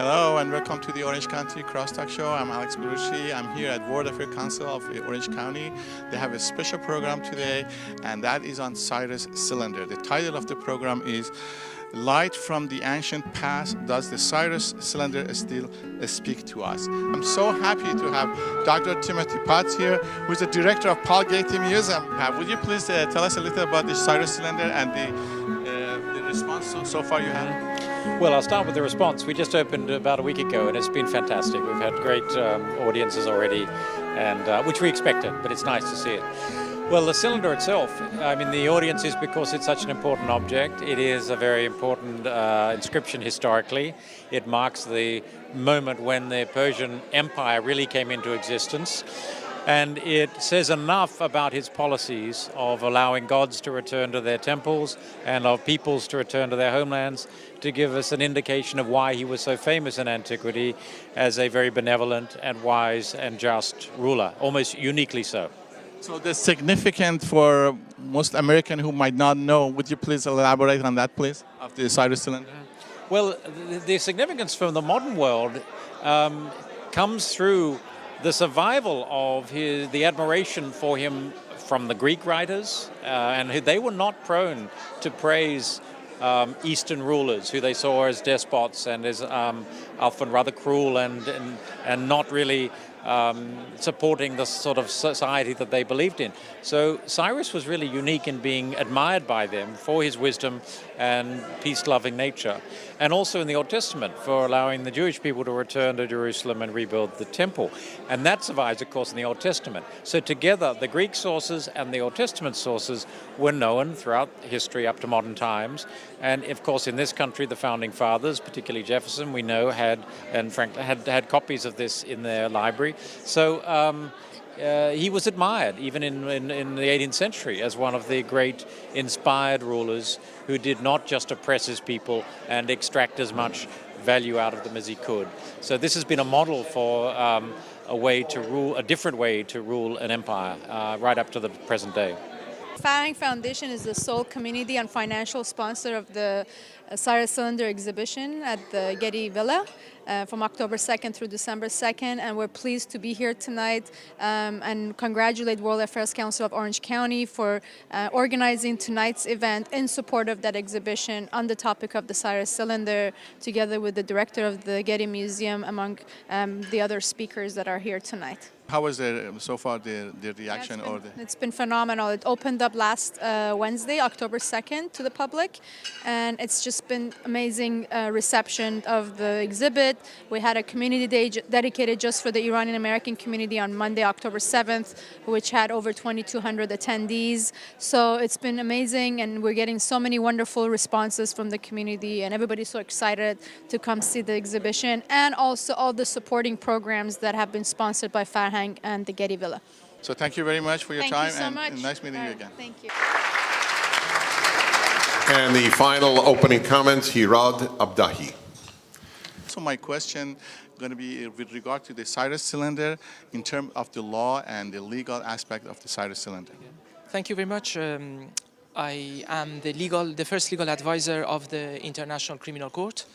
Hello and welcome to the Orange County Crosstalk Show. I'm Alex Bolourchi. I'm here at World Affairs Council of Orange County. They have a special program today, and that is on Cyrus Cylinder. The title of the program is Light from the Ancient Past, Does the Cyrus Cylinder Still Speak to Us? I'm so happy to have Dr. Timothy Potts here, who is the director of Paul Getty Museum. Would you please tell us a little about the Cyrus Cylinder and the response so far you have? Well, I'll start with the response. We just opened about a week ago, and it's been fantastic. We've had great audiences already, and which we expected, but it's nice to see it. Well, the cylinder itself, I mean, the audience is because it's such an important object. It is a very important inscription historically. It marks the moment when the Persian Empire really came into existence. And it says enough about his policies of allowing gods to return to their temples and of peoples to return to their homelands to give us an indication of why he was so famous in antiquity as a very benevolent and wise and just ruler, almost uniquely so. So the significant for most American who might not know, would you please elaborate on that, please, of the Cyrus Cylinder? Well, the significance from the modern world comes through the survival of the admiration for him from the Greek writers, and they were not prone to praise Eastern rulers, who they saw as despots and as often rather cruel and not really supporting the sort of society that they believed in. So Cyrus was really unique in being admired by them for his wisdom and peace-loving nature, and also in the Old Testament for allowing the Jewish people to return to Jerusalem and rebuild the temple. And that survives, of course, in the Old Testament. So together, the Greek sources and the Old Testament sources were known throughout history up to modern times. And of course, in this country, the founding fathers, particularly Jefferson, we know had copies of this in their library. So he was admired even in the 18th century as one of the great inspired rulers who did not just oppress his people and extract as much value out of them as he could. So this has been a model for a different way to rule an empire right up to the present day. Farhang Foundation is the sole community and financial sponsor of the Cyrus Cylinder exhibition at the Getty Villa from October 2nd through December 2nd, and we're pleased to be here tonight and congratulate World Affairs Council of Orange County for organizing tonight's event in support of that exhibition on the topic of the Cyrus Cylinder, together with the director of the Getty Museum, among the other speakers that are here tonight. How was so far the reaction? Yeah, it's been phenomenal. It opened up last Wednesday, October 2nd, to the public, and it's just been amazing reception of the exhibit. We had a community day dedicated just for the Iranian American community on Monday, October 7th, which had over 2,200 attendees. So it's been amazing, and we're getting so many wonderful responses from the community, and everybody's so excited to come see the exhibition, and also all the supporting programs that have been sponsored by Farhang and the Getty Villa. So thank you very much for your time. Thank you so much. And nice meeting you again. Thank you. And the final opening comments, Hirad Abdahi. So my question going to be with regard to the Cyrus Cylinder in terms of the law and the legal aspect of the Cyrus Cylinder. Thank you very much. I am the first legal advisor of the International Criminal Court,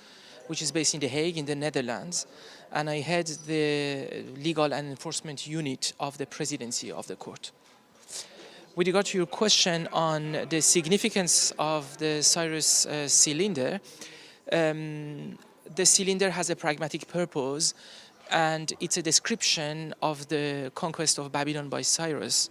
which is based in The Hague in the Netherlands, and I head the legal and enforcement unit of the presidency of the court. With regard to your question on the significance of the Cyrus cylinder, the cylinder has a pragmatic purpose, and it's a description of the conquest of Babylon by Cyrus.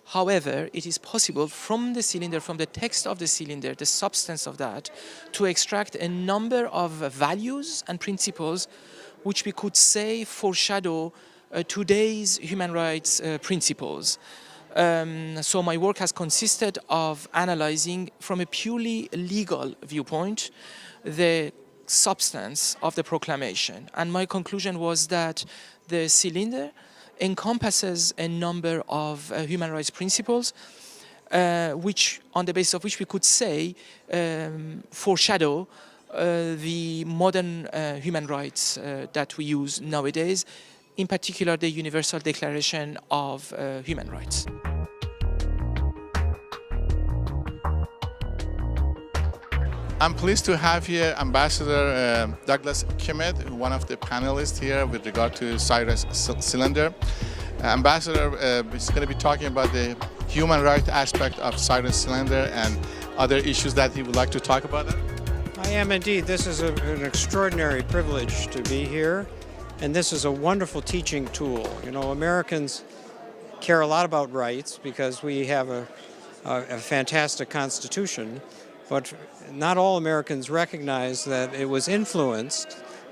However, it is possible from the cylinder, from the text of the cylinder, the substance of that, to extract a number of values and principles which we could say foreshadow today's human rights principles. So my work has consisted of analyzing from a purely legal viewpoint the substance of the proclamation. And my conclusion was that the cylinder encompasses a number of human rights principles which, on the basis of which we could say, foreshadow the modern human rights that we use nowadays, in particular the Universal Declaration of Human Rights. I'm pleased to have here Ambassador Douglas Kimmett, one of the panelists here with regard to Cyrus Cylinder. Ambassador is going to be talking about the human rights aspect of Cyrus Cylinder and other issues that he would like to talk about. I am indeed. This is an extraordinary privilege to be here, and this is a wonderful teaching tool. You know, Americans care a lot about rights because we have a fantastic constitution, but not all Americans recognize that it was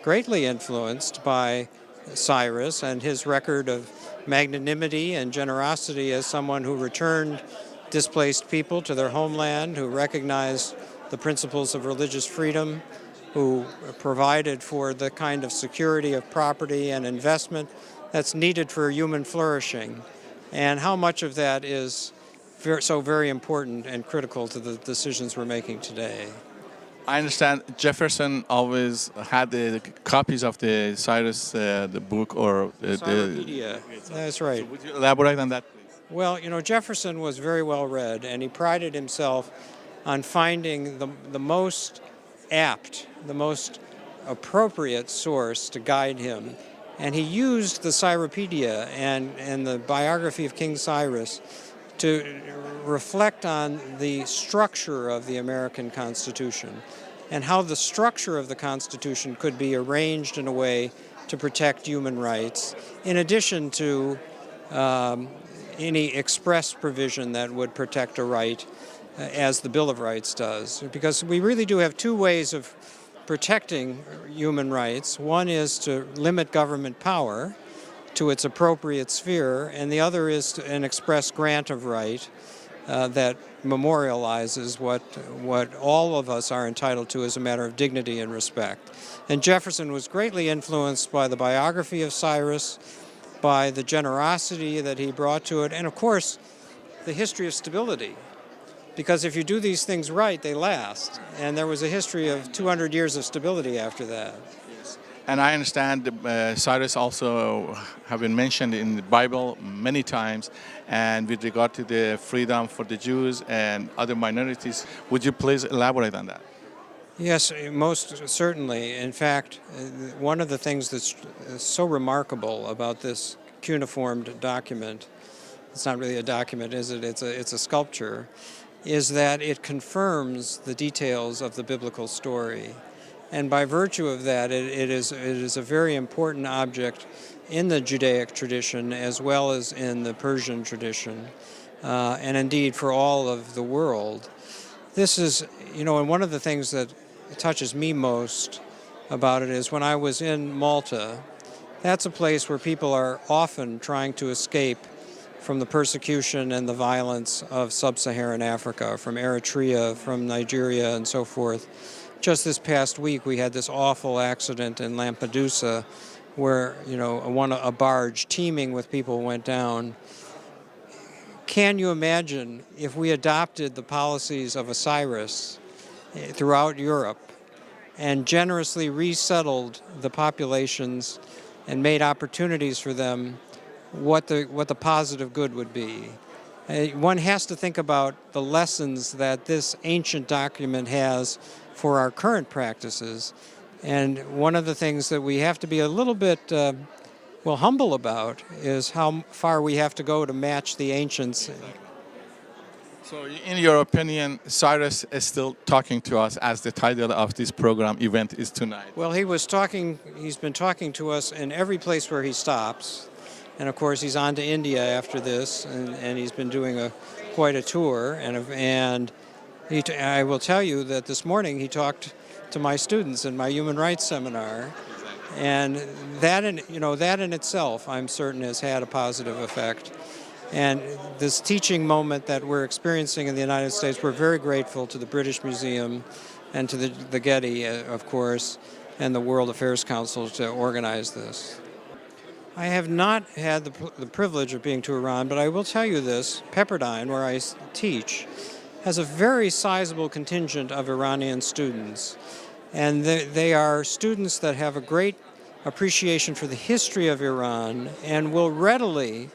greatly influenced by Cyrus and his record of magnanimity and generosity as someone who returned displaced people to their homeland, who recognized the principles of religious freedom, who provided for the kind of security of property and investment that's needed for human flourishing, and how much of that is so very important and critical to the decisions we're making today. I understand Jefferson always had the copies of the Cyrus, the book, or Cyropedia. That's right. So would you elaborate on that, please? Well, you know, Jefferson was very well read, and he prided himself on finding the most apt, the most appropriate source to guide him. And he used the Cyropedia and the biography of King Cyrus to reflect on the structure of the American Constitution and how the structure of the Constitution could be arranged in a way to protect human rights, in addition to any express provision that would protect a right, as the Bill of Rights does. Because we really do have two ways of protecting human rights. One is to limit government power to its appropriate sphere, and the other is an express grant of right that memorializes what all of us are entitled to as a matter of dignity and respect. And Jefferson was greatly influenced by the biography of Cyrus, by the generosity that he brought to it, and of course, the history of stability. Because if you do these things right, they last. And there was a history of 200 years of stability after that. And I understand Cyrus also have been mentioned in the Bible many times, and with regard to the freedom for the Jews and other minorities, would you please elaborate on that? Yes, most certainly. In fact, one of the things that's so remarkable about this cuneiform document, it's not really a document, is it? It's a sculpture, is that it confirms the details of the biblical story. And by virtue of that, it is a very important object in the Judaic tradition as well as in the Persian tradition, and indeed for all of the world. This is, you know, and one of the things that touches me most about it is when I was in Malta, that's a place where people are often trying to escape from the persecution and the violence of sub-Saharan Africa, from Eritrea, from Nigeria, and so forth. Just this past week, we had this awful accident in Lampedusa where, you know, a barge teeming with people went down. Can you imagine if we adopted the policies of Cyrus throughout Europe and generously resettled the populations and made opportunities for them, what the positive good would be? One has to think about the lessons that this ancient document has for our current practices. And one of the things that we have to be a little bit humble about is how far we have to go to match the ancients. So in your opinion, Cyrus is still talking to us, as the title of this program event is tonight? Well, he's been talking to us in every place where he stops. And of course, he's on to India after this, and he's been doing quite a tour. And I will tell you that this morning he talked to my students in my human rights seminar, and that in itself, I'm certain, has had a positive effect. And this teaching moment that we're experiencing in the United States, we're very grateful to the British Museum and to the Getty, of course, and the World Affairs Council to organize this. I have not had the privilege of being to Iran, but I will tell you this. Pepperdine, where I teach, has a very sizable contingent of Iranian students. And they are students that have a great appreciation for the history of Iran and will readily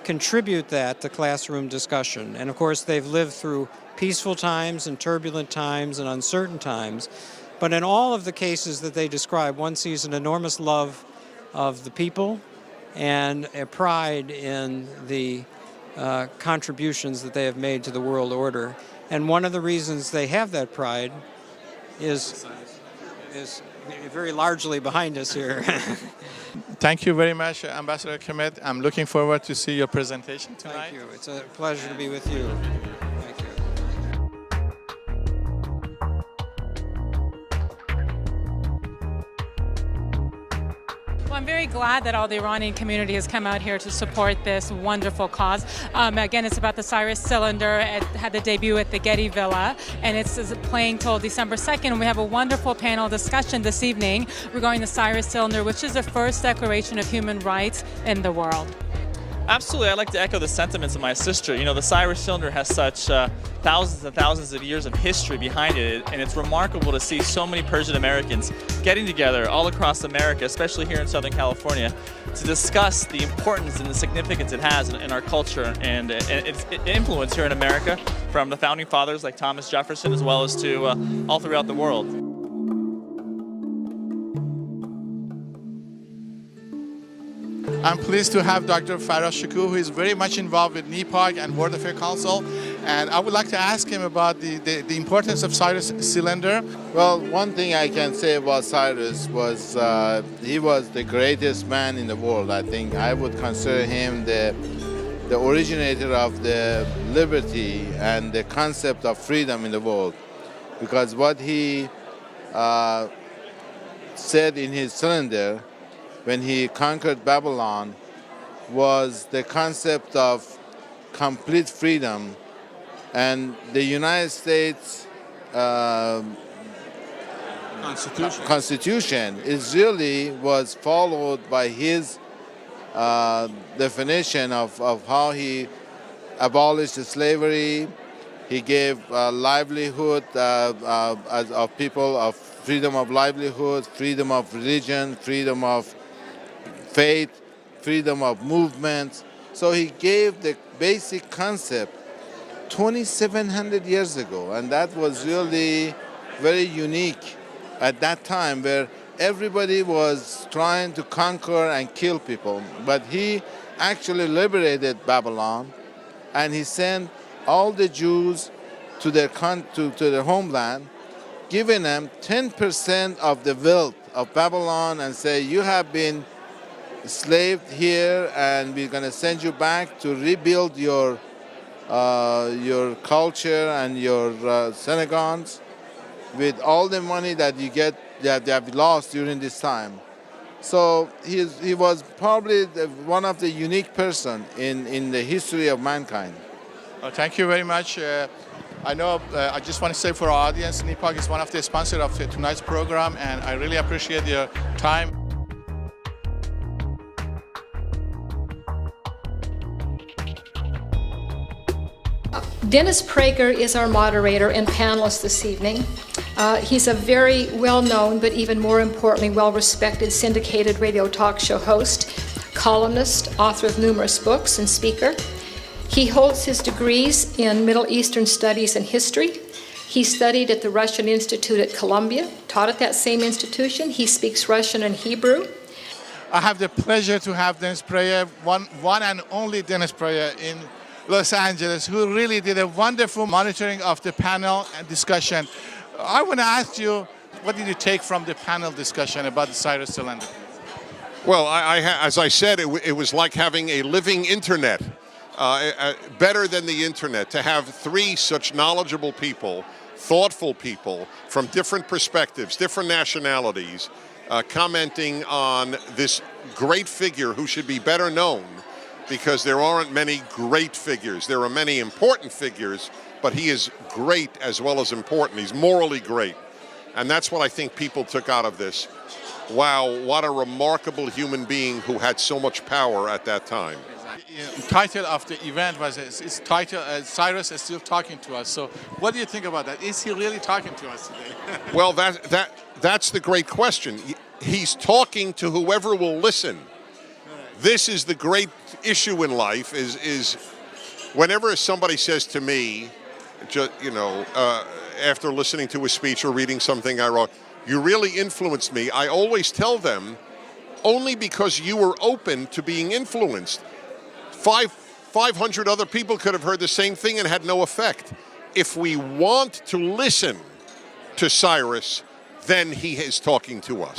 contribute that to classroom discussion. And of course, they've lived through peaceful times and turbulent times and uncertain times. But in all of the cases that they describe, one sees an enormous love of the people and a pride in the contributions that they have made to the world order. And one of the reasons they have that pride is very largely behind us here. Thank you very much, Ambassador Kemet. I'm looking forward to see your presentation tonight. Thank you. It's a pleasure to be with you. Thank you. Well, I'm very glad that all the Iranian community has come out here to support this wonderful cause. Again, it's about the Cyrus Cylinder. It had the debut at the Getty Villa, and it's playing till December 2nd. And we have a wonderful panel discussion this evening regarding the Cyrus Cylinder, which is the first declaration of human rights in the world. Absolutely, I'd like to echo the sentiments of my sister. You know, the Cyrus Cylinder has such thousands and thousands of years of history behind it, and it's remarkable to see so many Persian Americans getting together all across America, especially here in Southern California, to discuss the importance and the significance it has in our culture and its influence here in America, from the founding fathers like Thomas Jefferson, as well as to all throughout the world. I'm pleased to have Dr. Faraz Shukoo, who is very much involved with NEPOC and World Affairs Council, and I would like to ask him about the importance of Cyrus Cylinder. Well, one thing I can say about Cyrus was he was the greatest man in the world. I think I would consider him the originator of the liberty and the concept of freedom in the world, because what he said in his cylinder when he conquered Babylon was the concept of complete freedom, and the United States Constitution is really was followed by his definition of how he abolished slavery. He gave livelihood of people, of freedom of livelihood, freedom of religion, freedom of faith, freedom of movement. So he gave the basic concept 2,700 years ago, and that was really very unique at that time, where everybody was trying to conquer and kill people. But he actually liberated Babylon, and he sent all the Jews to their homeland, giving them 10% of the wealth of Babylon, and say, you have been enslaved here, and we're going to send you back to rebuild your culture and your synagogues with all the money that you get that you have lost during this time. So he was probably one of the unique person in the history of mankind. Well, thank you very much. I know, I just want to say for our audience, NEPOC is one of the sponsors of tonight's program, and I really appreciate your time. Dennis Praker is our moderator and panelist this evening. He's a very well-known, but even more importantly, well-respected syndicated radio talk show host, columnist, author of numerous books, and speaker. He holds his degrees in Middle Eastern Studies and History. He studied at the Russian Institute at Columbia, taught at that same institution. He speaks Russian and Hebrew. I have the pleasure to have Dennis Praker, one and only Dennis Praker in Los Angeles, who really did a wonderful monitoring of the panel and discussion. I want to ask you, what did you take from the panel discussion about the Cyrus Cylinder? Well, as I said, it was like having a living internet, better than the internet, to have three such knowledgeable people, thoughtful people from different perspectives, different nationalities, commenting on this great figure who should be better known, because there aren't many great figures. There are many important figures, but he is great as well as important. He's morally great. And that's what I think people took out of this. Wow, what a remarkable human being who had so much power at that time. The title of the event was, it's titled, Cyrus is Still Talking to Us. So what do you think about that? Is he really talking to us today? Well, that's the great question. He's talking to whoever will listen. This is the great issue in life, is whenever somebody says to me, after listening to a speech or reading something I wrote, you really influenced me. I always tell them, only because you were open to being influenced. 500 other people could have heard the same thing and had no effect. If we want to listen to Cyrus, then he is talking to us.